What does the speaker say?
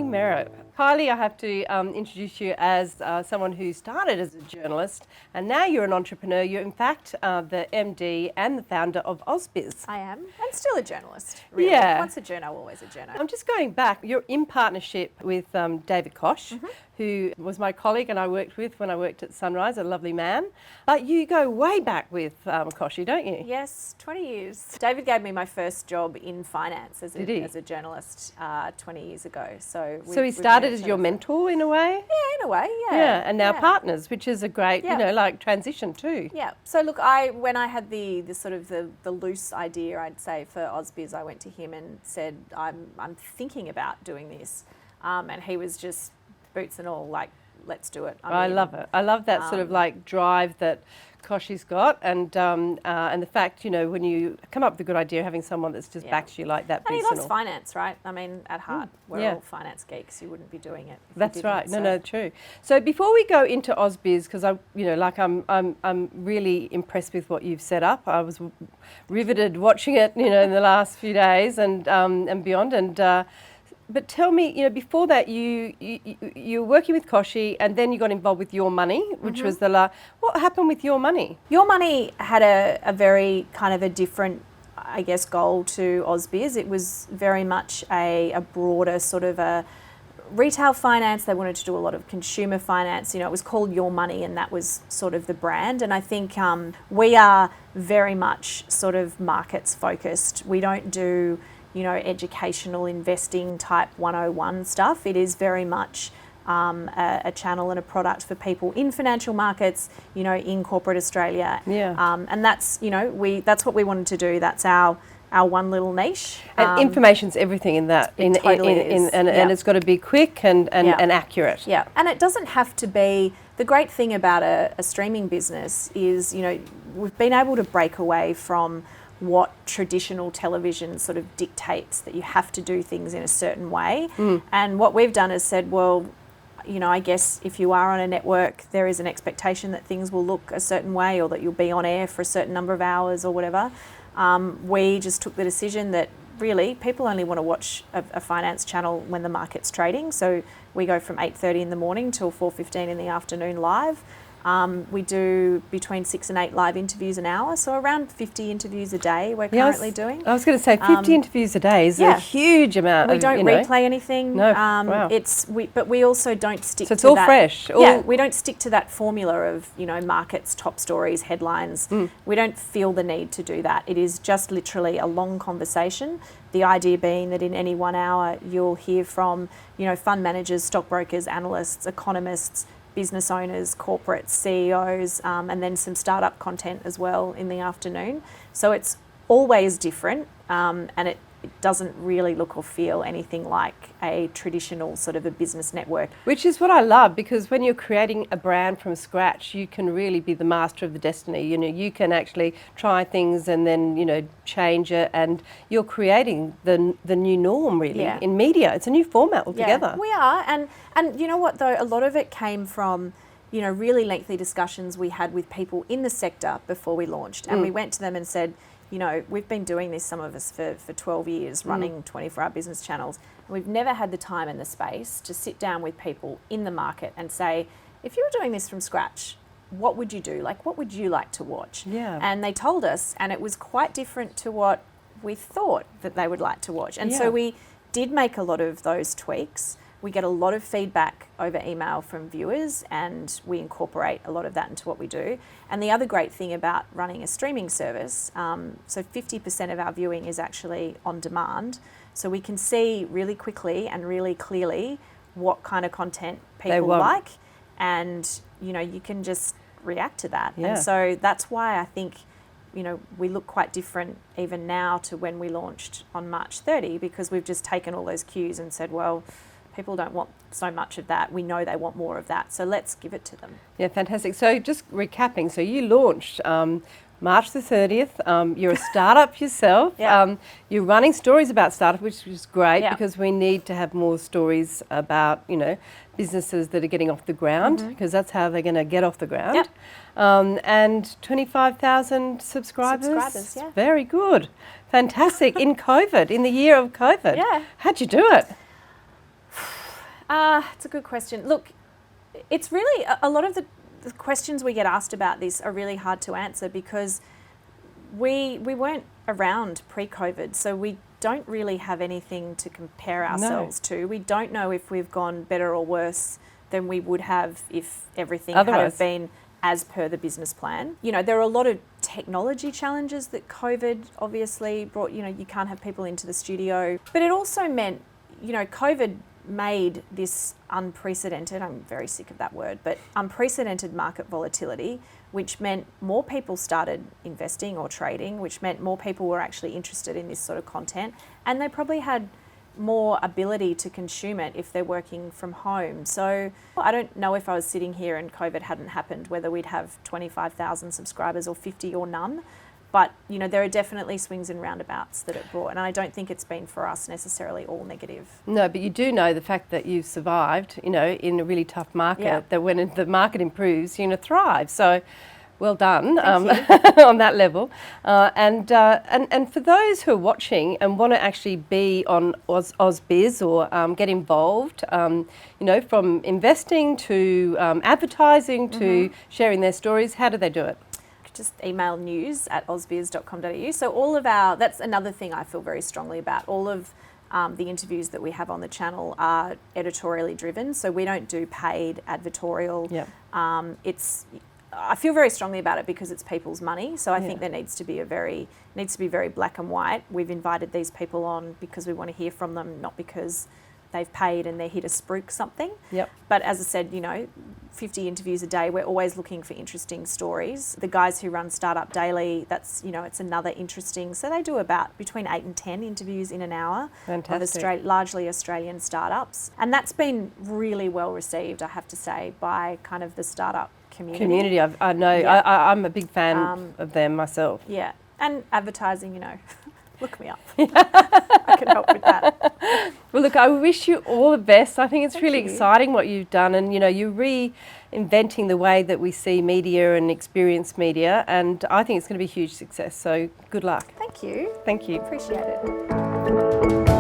Kylie Merritt. Kylie, I have to introduce you as someone who started as a journalist and now you're an entrepreneur. You're in fact the MD and the founder of ausbiz. I am, and still a journalist, really. Yeah. Once a journo, always a journo. I'm just going back. You're in partnership with David Koch, who was my colleague and I worked with when I worked at Sunrise, a lovely man. But you go way back with Kochie, don't you? Yes, 20 years. David gave me my first job in finance as a journalist 20 years ago. So he started as your mentor in a way? Yeah, in a way, yeah. Yeah, and now partners, which is a great, transition too. Yeah. So look, when I had the loose idea, I'd say, for ausbiz, I went to him and said, I'm thinking about doing this. And he was just boots and all, like, let's do it. I love it. I love that sort of like drive that Kochie's got, and the fact, when you come up with a good idea, having someone that's just backs you like that. And he loves finance, right? I mean, at heart, we're all finance geeks. You wouldn't be doing it. That's right. No, true. So before we go into ausbiz, because I'm really impressed with what you've set up. I was riveted watching it, in the last few days and beyond. And but tell me, before that, you were working with Kochie, and then you got involved with Your Money, which was what happened with Your Money? Your Money had a very kind of a different, I guess, goal to ausbiz. It was very much a broader sort of a retail finance. They wanted to do a lot of consumer finance. It was called Your Money, and that was sort of the brand. And I think we are very much sort of markets focused. We don't do educational investing type 101 stuff. It is very much a channel and a product for people in financial markets, in corporate Australia. Yeah. And that's, that's what we wanted to do. That's our one little niche. And information's everything in that. It totally is. And it's got to be quick and accurate. Yeah. And it doesn't have to be. The great thing about a streaming business is, we've been able to break away from what traditional television sort of dictates, that you have to do things in a certain way. And what we've done is said, well, I guess if you are on a network, there is an expectation that things will look a certain way, or that you'll be on air for a certain number of hours or whatever. We just took the decision that really people only want to watch a finance channel when the market's trading. So we go from 8:30 in the morning till 4:15 in the afternoon live. We do between 6 and 8 live interviews an hour, so around 50 interviews a day we're currently doing. I was going to say 50 interviews a day is a huge amount. We don't replay anything. No, wow. But we also don't stick to that. So it's all fresh. We don't stick to that formula of, markets, top stories, headlines. We don't feel the need to do that. It is just literally a long conversation. The idea being that in any 1 hour you'll hear from, fund managers, stockbrokers, analysts, economists, business owners, corporates, CEOs, and then some startup content as well in the afternoon. So it's always different, and it doesn't really look or feel anything like a traditional sort of a business network. Which is what I love, because when you're creating a brand from scratch, you can really be the master of the destiny. You can actually try things and then, change it, and you're creating the new norm really in media. It's a new format altogether. Yeah, we are. And you know what though, a lot of it came from, really lengthy discussions we had with people in the sector before we launched. And we went to them and said, we've been doing this, some of us, for 12 years, running 24-hour business channels. And we've never had the time and the space to sit down with people in the market and say, if you were doing this from scratch, what would you do? Like, what would you like to watch? Yeah. And they told us, and it was quite different to what we thought that they would like to watch. And so we did make a lot of those tweaks. We get a lot of feedback over email from viewers, and we incorporate a lot of that into what we do. And the other great thing about running a streaming service, so 50% of our viewing is actually on demand. So we can see really quickly and really clearly what kind of content people like, and you can just react to that. Yeah. And so that's why I think we look quite different even now to when we launched on March 30, because we've just taken all those cues and said, well, people don't want so much of that. We know they want more of that, so let's give it to them. Yeah, fantastic. So just recapping, so you launched March the 30th. You're a startup yourself. You're running stories about startup, which is great because we need to have more stories about, businesses that are getting off the ground, because that's how they're going to get off the ground. And 25,000 subscribers. Very good. Fantastic. In COVID, in the year of COVID. Yeah. How'd you do it? It's a good question. Look, it's really a lot of the questions we get asked about this are really hard to answer because we weren't around pre-COVID, so we don't really have anything to compare ourselves to. We don't know if we've gone better or worse than we would have if everything had have been as per the business plan. You know, there are a lot of technology challenges that COVID obviously brought. You know, you can't have people into the studio, but it also meant, you know, COVID made this unprecedented, I'm very sick of that word, but unprecedented market volatility, which meant more people started investing or trading, which meant more people were actually interested in this sort of content, and they probably had more ability to consume it if they're working from home. So I don't know if I was sitting here and COVID hadn't happened, whether we'd have 25,000 subscribers or 50 or none. But, you know, there are definitely swings and roundabouts that it brought, and I don't think it's been for us necessarily all negative. No, but you do know the fact that you've survived, you know, in a really tough market, that when the market improves, you're going to thrive. So well done on that level. And for those who are watching and want to actually be on ausbiz or get involved, you know, from investing to advertising to sharing their stories, how do they do it? Just email news@ausbiz.com.au. So all of that's another thing I feel very strongly about. All of the interviews that we have on the channel are editorially driven, so we don't do paid advertorial. I feel very strongly about it because it's people's money, so I think there needs to be very black and white. We've invited these people on because we want to hear from them, not because they've paid and they're here to spruik something. But as I said, you know, 50 interviews a day, we're always looking for interesting stories. The guys who run Startup Daily, that's, you know, it's another interesting, so they do about between 8 and 10 interviews in an hour of largely Australian startups. And that's been really well received, I have to say, by kind of the startup community. I know, I'm a big fan of them myself. Yeah, and advertising, you know. Look me up. I can help with that. Well, look, I wish you all the best. I think it's really exciting what you've done, and you know, you're reinventing the way that we see media and experience media, and I think it's going to be a huge success. So good luck. Thank you. Thank you. Appreciate it.